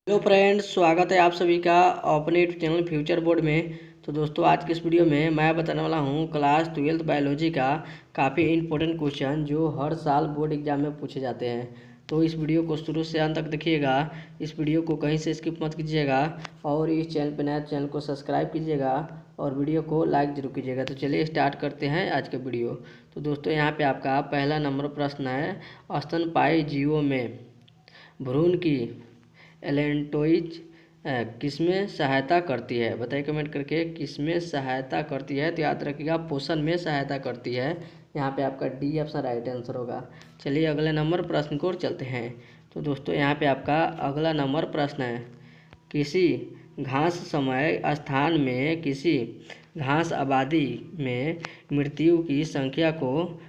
Hello friends, स्वागत है आप सभी का अपने यूट्यूब चैनल फ्यूचर बोर्ड में। तो दोस्तों, आज के इस वीडियो में मैं बताने वाला हूँ क्लास 12th बायोलॉजी का काफ़ी इंपॉर्टेंट क्वेश्चन जो हर साल बोर्ड एग्जाम में पूछे जाते हैं। तो इस वीडियो को शुरू से अंत तक देखिएगा। इस वीडियो को कहीं से स्किप मत कीजिएगा और इस चैनल पर नया चैनल को सब्सक्राइब कीजिएगा और वीडियो को लाइक जरूर कीजिएगा। तो चलिए स्टार्ट करते हैं आज का वीडियो। तो दोस्तों, यहाँ पर आपका पहला नंबर प्रश्न है, स्तनपायी जीवों में भ्रूण की एलेंटोइज किसमें सहायता करती है? बताइए कमेंट करके, किसमें सहायता करती है? तो याद रखिएगा, पोषण में सहायता करती है। यहाँ पे आपका डी ऑप्शन राइट आंसर होगा। चलिए अगले नंबर प्रश्न को चलते हैं। तो दोस्तों, यहाँ पे आपका अगला नंबर प्रश्न है, किसी घास समय स्थान में किसी घास आबादी में मृत्यु की संख्या को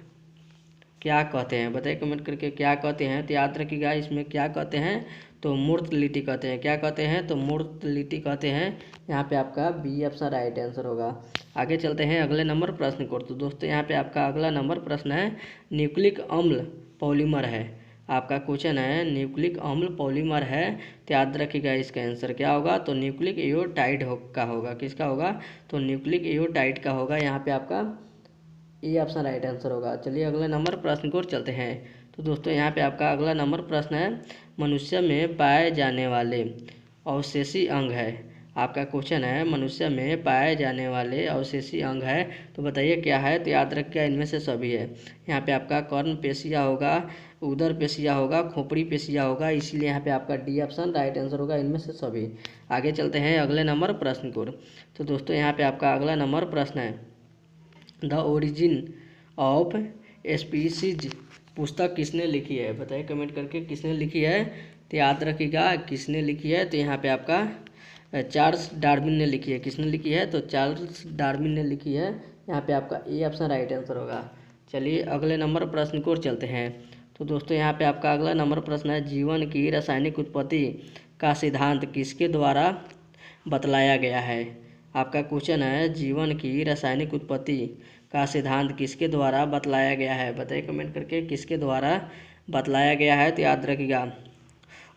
क्या कहते हैं? बताइए कमेंट करके, क्या कहते हैं? तो याद रखिएगा, इसमें क्या कहते हैं तो मोर्टलिटी कहते हैं। क्या कहते हैं तो मोर्टलिटी कहते हैं। यहाँ पे आपका बी ऑप्शन राइट आंसर होगा। आगे चलते हैं अगले नंबर प्रश्न को। तो दोस्तों, यहाँ पे आपका अगला नंबर प्रश्न है, न्यूक्लिक अम्ल पॉलीमर है। आपका क्वेश्चन है न्यूक्लिक अम्ल पॉलीमर है, तो याद रखिएगा इसका आंसर क्या होगा तो न्यूक्लिक एयोटाइड का होगा। किसका होगा तो न्यूक्लिक एयोटाइड का होगा। यहाँ पे आपका ये ऑप्शन राइट आंसर होगा। चलिए अगले नंबर प्रश्न को चलते हैं। तो दोस्तों, यहाँ पे आपका अगला नंबर प्रश्न है, मनुष्य में पाए जाने वाले अवशेषी अंग है। आपका क्वेश्चन है मनुष्य में पाए जाने वाले अवशेषी अंग है, तो बताइए क्या है? तो याद रखिएगा, इनमें से सभी है। यहाँ पे आपका कर्ण पेशिया होगा, उदर पेशिया होगा, खोपड़ी पेशिया होगा, इसीलिए यहाँ पे आपका डी ऑप्शन राइट आंसर होगा, इनमें से सभी। आगे चलते हैं अगले नंबर प्रश्न को। तो दोस्तों, यहाँ पे आपका अगला नंबर प्रश्न है, द ओरिजिन ऑफ स्पीसीज पुस्तक किसने लिखी है? बताइए कमेंट करके, किसने लिखी है? तो याद रखिएगा किसने लिखी है तो यहाँ पे आपका चार्ल्स डार्विन ने लिखी है। किसने लिखी है तो चार्ल्स डार्विन ने लिखी है। यहाँ पे आपका ए ऑप्शन राइट आंसर होगा। चलिए अगले नंबर प्रश्न को चलते हैं। तो दोस्तों, यहाँ पे आपका अगला नंबर प्रश्न है, जीवन की रासायनिक उत्पत्ति का सिद्धांत किसके द्वारा बतलाया गया है? आपका क्वेश्चन है, जीवन की रासायनिक उत्पत्ति का सिद्धांत किसके द्वारा बतलाया गया है? बताइए कमेंट करके, किसके द्वारा बतलाया गया है? तो याद रखिएगा,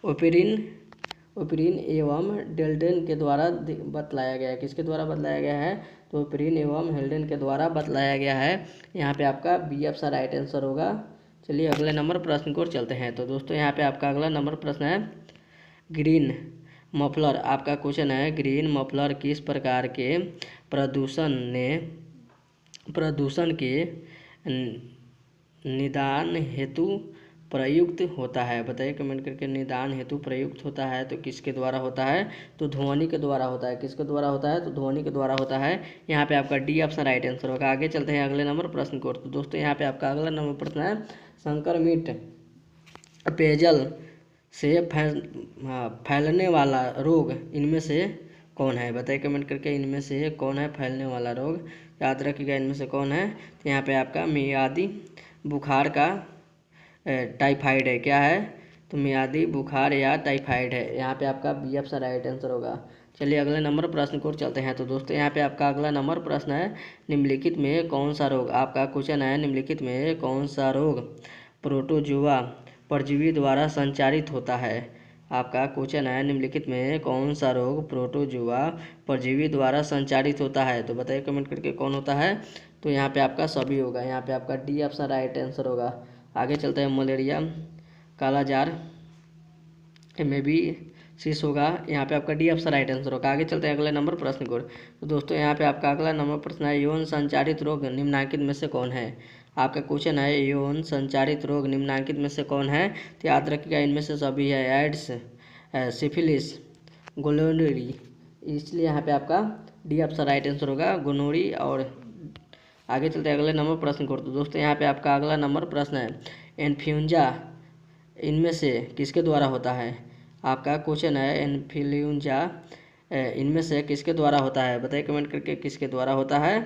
ओपरीन एवं हेल्डेन के द्वारा बतलाया गया है। किसके द्वारा बतलाया गया है तो ओपरीन एवं हेल्डेन के द्वारा बतलाया गया है। यहाँ पे आपका बी ऑप्शन राइट आंसर होगा। चलिए अगले नंबर प्रश्न को चलते हैं। तो दोस्तों, यहाँ पे आपका अगला नंबर प्रश्न है, ग्रीन मफलर। आपका क्वेश्चन है, ग्रीन मफलर किस प्रकार के प्रदूषण के निदान हेतु प्रयुक्त होता है? बताइए कमेंट करके, निदान हेतु प्रयुक्त होता है तो किसके द्वारा होता है तो ध्वनि के द्वारा होता है। किसके द्वारा होता है तो ध्वनि के द्वारा होता है। यहाँ पे आपका डी ऑप्शन राइट आंसर होगा। आगे चलते हैं अगले नंबर प्रश्न को। तो दोस्तों, यहाँ पे आपका अगला नंबर प्रश्न है, संक्रमित पेयजल से फैलने वाला रोग इनमें से कौन है? बताइए कमेंट करके, इनमें से कौन है फैलने वाला रोग? याद रखिएगा, इनमें से कौन है तो यहाँ पे आपका मियादी बुखार का टाइफाइड है। क्या है तो मियादी बुखार या टाइफाइड है। यहाँ पे आपका बी ऑप्शन राइट आंसर होगा। चलिए अगले नंबर प्रश्न को चलते हैं। तो दोस्तों, यहाँ पे आपका अगला नंबर प्रश्न है, निम्नलिखित में कौन सा रोग? आपका क्वेश्चन है, निम्नलिखित में कौन सा रोग प्रोटोजुआ परजीवी द्वारा संचारित होता है? आपका क्वेश्चन है, निम्नलिखित में कौन सा रोग प्रोटोजुआ परजीवी द्वारा संचारित होता है? तो बताइए कमेंट करके, कौन होता है तो यहाँ पे आपका सभी होगा। यहाँ पे आपका डी ऑप्शन राइट आंसर होगा। आगे चलते हैं, मलेरिया, कालाजार, एमेबिसिस होगा। यहाँ पे आपका डी ऑप्शन राइट आंसर होगा। आगे चलते हैं अगले नंबर प्रश्न को। तो दोस्तों, यहाँ पे आपका अगला नंबर प्रश्न है, यौन संचारित रोग निम्नलिखित में से कौन है? आपका क्वेश्चन है, यौन संचारित रोग निम्नलिखित में से कौन है? तो याद रखिएगा, इनमें से सभी है, एड्स, सिफिलिस, गोनोरी, इसलिए यहाँ पे आपका डी ऑप्शन राइट आंसर होगा, गोनोरी। और आगे चलते हैं अगले नंबर प्रश्न को। तो दोस्तों, यहाँ पे आपका अगला नंबर प्रश्न है, इन्फ्लुएंजा इनमें से किसके द्वारा होता है? आपका क्वेश्चन है, इन्फ्लुएंजा इनमें से किसके द्वारा होता है? बताइए कमेंट करके, किसके द्वारा होता है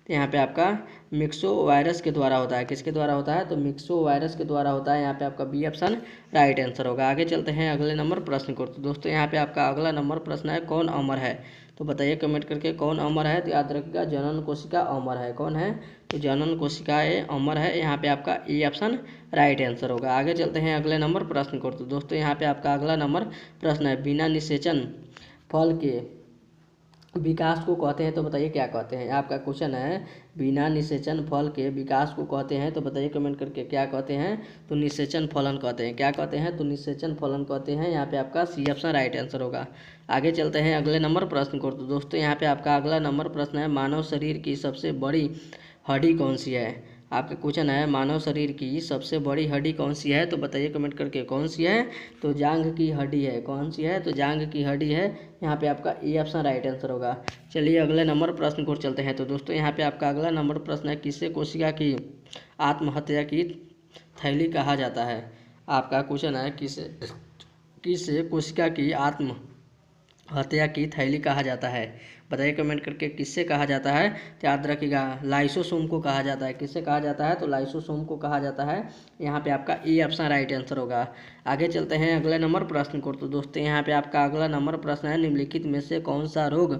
तो यहाँ पे आपका मिक्सो वायरस के द्वारा होता है। किसके द्वारा होता है? तो मिक्सो वायरस के द्वारा होता है। यहाँ पे आपका बी ऑप्शन राइट आंसर होगा। आगे चलते हैं अगले नंबर प्रश्न को। तो दोस्तों यहाँ पे आपका अगला नंबर प्रश्न है, कौन अमर है? तो बताइए कमेंट करके, कौन अमर है? तो याद रखिएगा जनन कोशिका अमर है। कौन है? तो जनन कोशिकाएं अमर है। यहाँ पे आपका ए ऑप्शन राइट आंसर होगा। आगे चलते हैं अगले नंबर प्रश्न को। तो दोस्तों यहाँ पे आपका अगला नंबर प्रश्न है, बिना निषेचन फल के विकास को कहते हैं। तो बताइए क्या कहते हैं? आपका क्वेश्चन है, बिना निषेचन फल के विकास को कहते हैं। तो बताइए कमेंट करके क्या कहते हैं? तो निषेचन फलन कहते हैं। क्या कहते हैं? तो निषेचन फलन कहते हैं। यहाँ पे आपका सी ऑप्शन राइट आंसर होगा। आगे चलते हैं अगले नंबर प्रश्न को। तो दोस्तों यहाँ पे आपका अगला नंबर प्रश्न है, मानव शरीर की सबसे बड़ी हड्डी कौन सी है? आपका क्वेश्चन है, मानव शरीर की सबसे बड़ी हड्डी कौन सी है? तो बताइए कमेंट करके कौन सी है? तो जांघ की हड्डी है। कौन सी है? तो जांघ की हड्डी है। यहाँ पे आपका ए ऑप्शन राइट आंसर होगा। चलिए अगले नंबर प्रश्न को चलते हैं। तो दोस्तों यहाँ पे आपका अगला नंबर प्रश्न है, किसे कोशिका की आत्महत्या की थैली कहा जाता है? आपका क्वेश्चन है, किसे कोशिका की आत्महत्या की थैली कहा जाता है? बताइए कमेंट करके किससे कहा जाता है? तो याद रखिएगा लाइसोसोम को कहा जाता है। किससे कहा जाता है? तो लाइसोसोम को कहा जाता है। यहाँ पे आपका ए ऑप्शन राइट आंसर होगा। आगे चलते हैं अगले नंबर प्रश्न को। तो दोस्तों यहाँ पे आपका अगला नंबर प्रश्न है, निम्नलिखित में से कौन सा रोग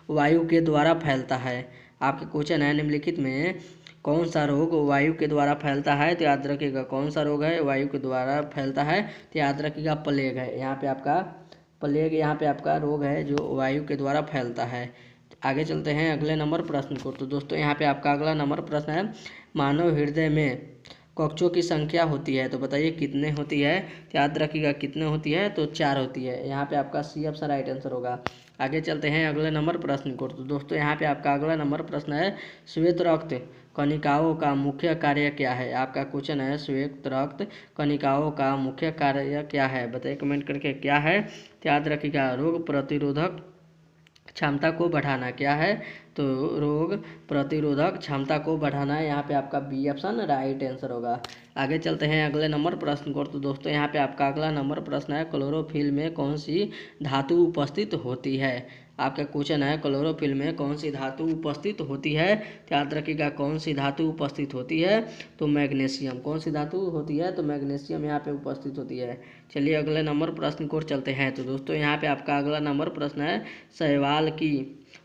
वायु के द्वारा फैलता है? आपका क्वेश्चन है, निम्नलिखित में कौन सा रोग वायु के द्वारा फैलता है? तो याद रखिएगा कौन सा रोग है वायु के द्वारा फैलता है? तो याद रखिएगा प्लेग है। यहाँ पे आपका प्लेग, यहाँ पे आपका रोग है जो वायु के द्वारा फैलता है। आगे चलते हैं अगले नंबर प्रश्न को। तो दोस्तों यहाँ पे आपका अगला नंबर प्रश्न है, मानव हृदय में कक्षों की संख्या होती है। तो बताइए कितने होती है? तो याद रखिएगा कितने होती है? तो 4 होती है। यहाँ पे आपका सी ऑप्शन राइट आंसर होगा। आगे चलते हैं अगले नंबर प्रश्न को। तो दोस्तों यहाँ पे आपका अगला नंबर प्रश्न है, श्वेत रक्त कणिकाओं का मुख्य कार्य क्या है? आपका क्वेश्चन है, श्वेत रक्त कणिकाओं का मुख्य कार्य क्या है? बताइए कमेंट करके क्या है? तो याद रखिएगा रोग प्रतिरोधक क्षमता को बढ़ाना। क्या है? तो रोग प्रतिरोधक क्षमता को बढ़ाना है। यहाँ पे आपका बी ऑप्शन राइट आंसर होगा। आगे चलते हैं अगले नंबर प्रश्न को। तो दोस्तों यहाँ पे आपका अगला नंबर प्रश्न है, क्लोरोफिल में कौन सी धातु उपस्थित होती है? आपका क्वेश्चन है, क्लोरोफिल में कौन सी धातु उपस्थित होती है? तो याद रखिएगा कौन सी धातु उपस्थित होती है? तो मैग्नीशियम। कौन सी धातु होती है? तो मैग्नीशियम यहाँ पे उपस्थित होती है। चलिए अगले नंबर प्रश्न को चलते हैं। तो दोस्तों यहाँ पे आपका अगला नंबर प्रश्न है, शैवाल की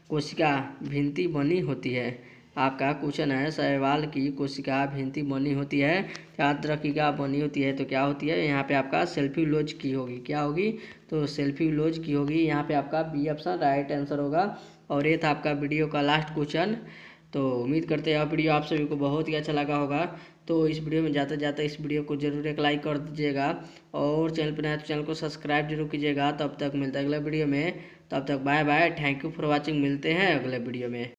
कोशिका भित्ति बनी होती है। आपका क्वेश्चन है, शैवाल की कोशिका भित्ति बनी होती है। याद रखिएगा बनी होती है तो क्या होती है? यहाँ पे आपका सेल्फ्यूलोज की होगी। क्या होगी? तो सेल्फ्यूलोज की होगी। यहाँ पे आपका बी ऑप्शन राइट आंसर होगा। और ये था आपका वीडियो का लास्ट क्वेश्चन। तो उम्मीद करते हैं वीडियो आप सभी को बहुत ही अच्छा लगा होगा। तो इस वीडियो में जाते जाते इस वीडियो को जरूर एक लाइक कर दीजिएगा और चैनल पर नया तो चैनल को सब्सक्राइब जरूर कीजिएगा। तब तक मिलता है अगले वीडियो में। तब तक bye bye, thank you for watching. मिलते हैं अगले वीडियो में।